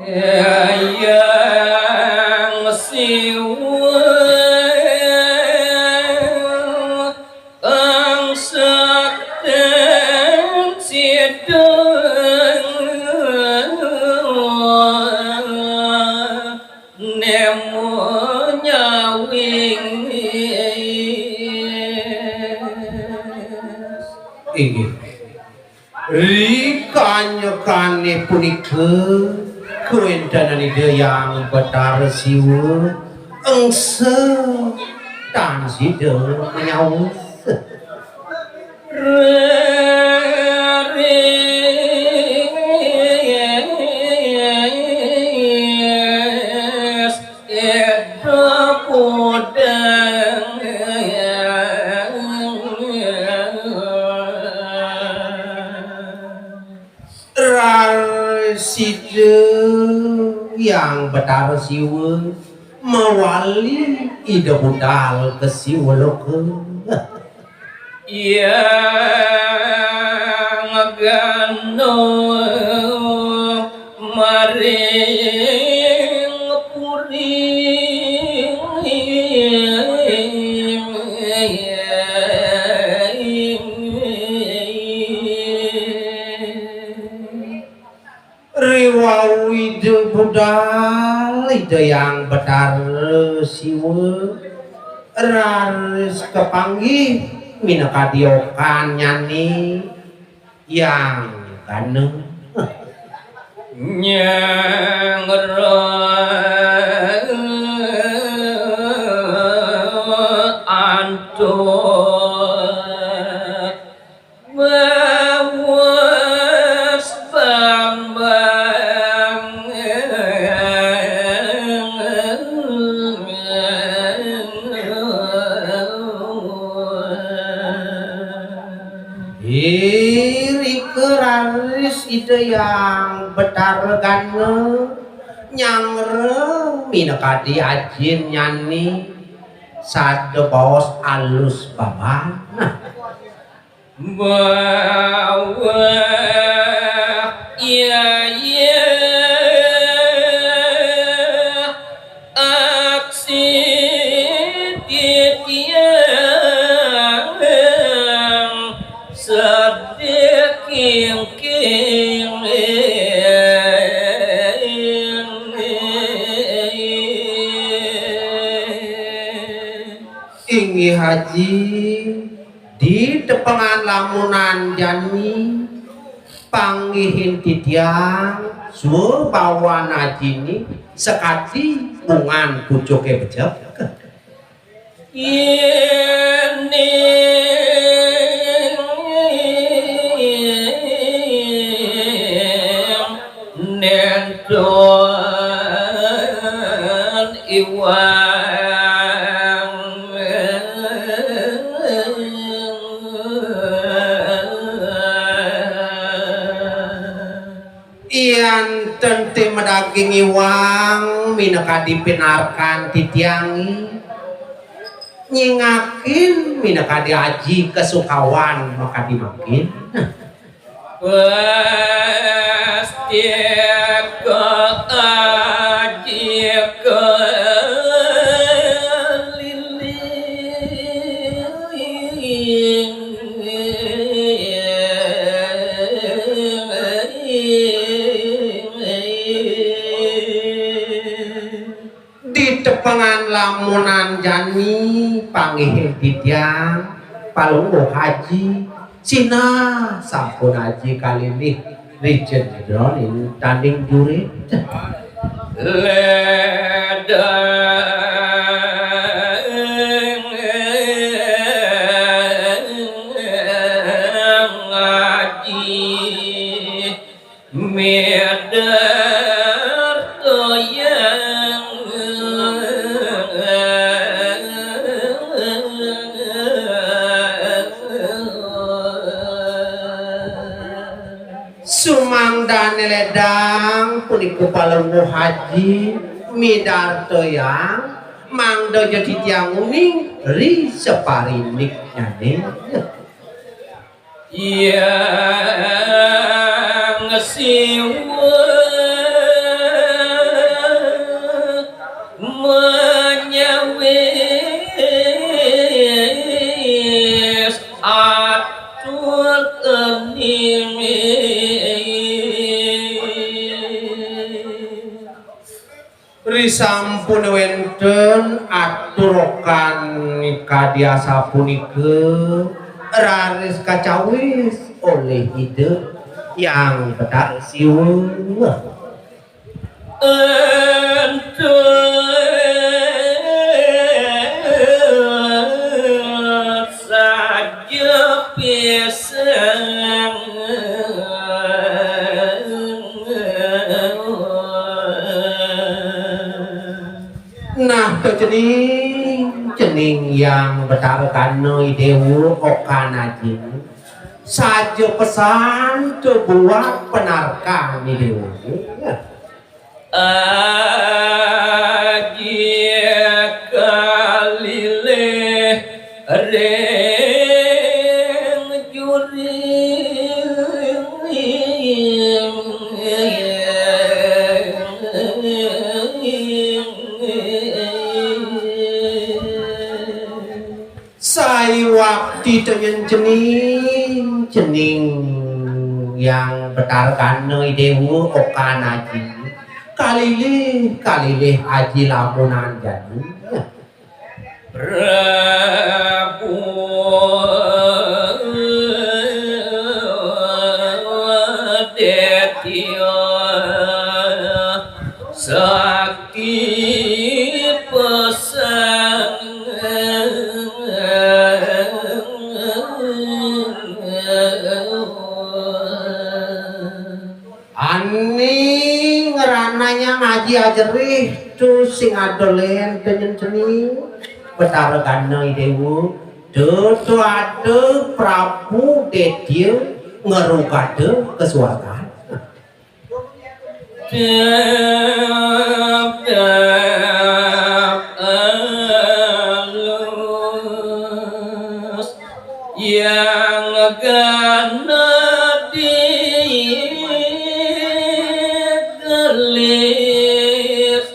yang siwa ang sakten sidang nemo nyawing inggih rikanya kane punika kuendananipun yang Bathara Siwa engse tansida menyawus Sida yang Bathara Siwa mewali ida budal ke Siwaloka yang gano maring puring riwawi ida budal ida yang Bathara Siwa raris kepanggih minakadiokan nyanyi yang ganeng nyangro anto bawas bambang iri keraris ida yang Bathara ganeng nyangre minakadi ajin nyanyi sada baos alus babana bawa ya aksi titiang sedih king ingi haji di depangan lamunan jani panggihin titiang sur bawa najini sekati bungan pucuke bejek ini nentuan iwan ian tente medaging iwang minakadi pinarkan titiangi nyingakin minakadi aji kesukawan makadi makin pasti ke aji ke tepangan lamunan jani panggih titiang palungguh haji Cina sampun haji kali ini Rijen Dronin tanding jurit sumangdane ledang puniku palungguh haji midarto yang mangdo jadi tiang uning ri separinik nyane yang siwa Risampun wenten aturokan kadiasa punike raris kacawis oleh ide yang bedak siwung saja pisang nah cening yang bedakan noi dewu okanajin saja pesan kebuat penarkah ni dewu Aji kalile reng sai waktu dengan cening yang bedarkan noi dewu okanajin kalilih aji lamunan jadi Prabu Detya Sakti Pesang ani ngerananya ngaji ajerih tu sing adolen tenyen cening betarakan noi dewu tutu ade Prabu Detya ngerugade kesuargaan alus yang gana gelis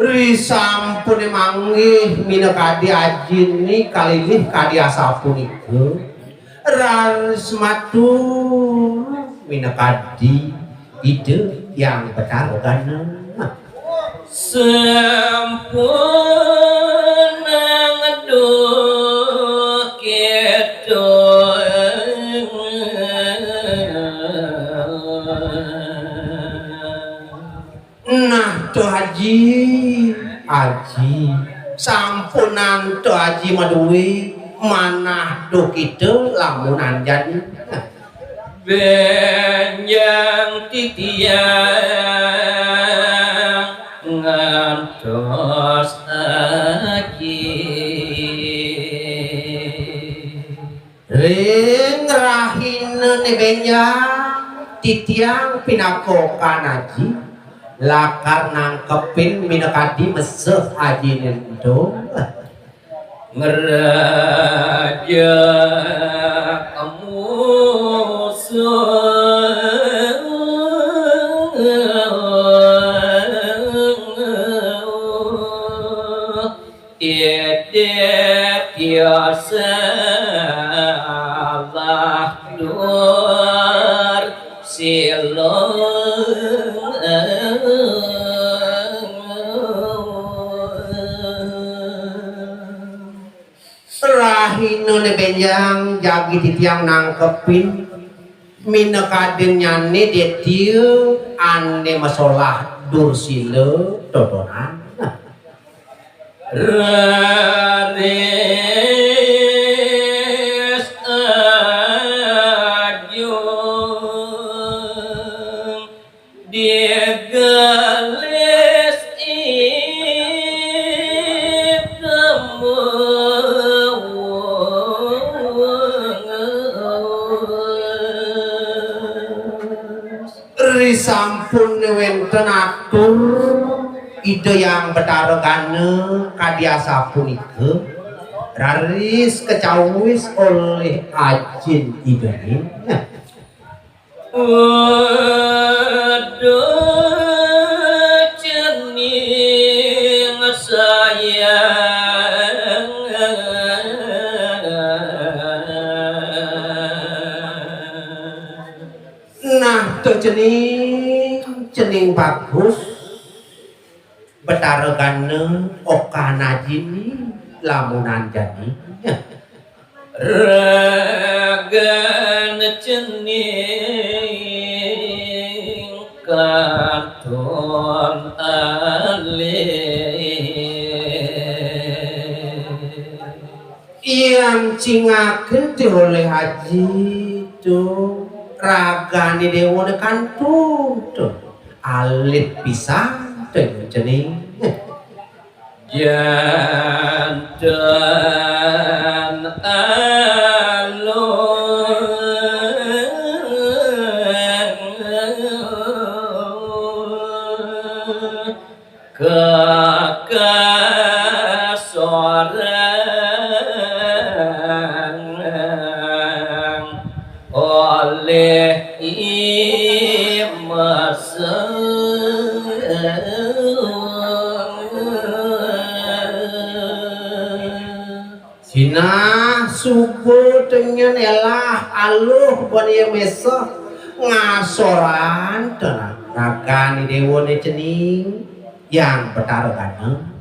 risampun manggih minakadi ajin ni kalilih kadiasa punike raris matur minakadi ide yang bedarkan sempurna duh kita nah tu haji sampunan tu haji maduwi manah do kita lamunan jadi benjang titiang ngantos haji ring rahina ne benjang titiang pinakokan haji lakar nangkepin minakadi meseh haji nendo ngeraja kamu Idet tiasa Allah luar rahina ne benjang jagi titiang nangkepin minakaden nyane detiu ane masalah dursila dodonan raris ajung digelis risampun wenten atur ide yang bedargane kadiasa punike raris kecawis oleh ajin idene waduh cening sayang nah tuh cening bagus betara gana oka najini lamunan jadi ragan cening katon yang cingakeun teh oleh haji tuh ragane dewa kantung tuh alit pisan teh cening jantan alun kakak sorang oleh Cina subuh dengan elah aluh bani mesah ngasoran tenang naga ni dewa ni cening yang betara gana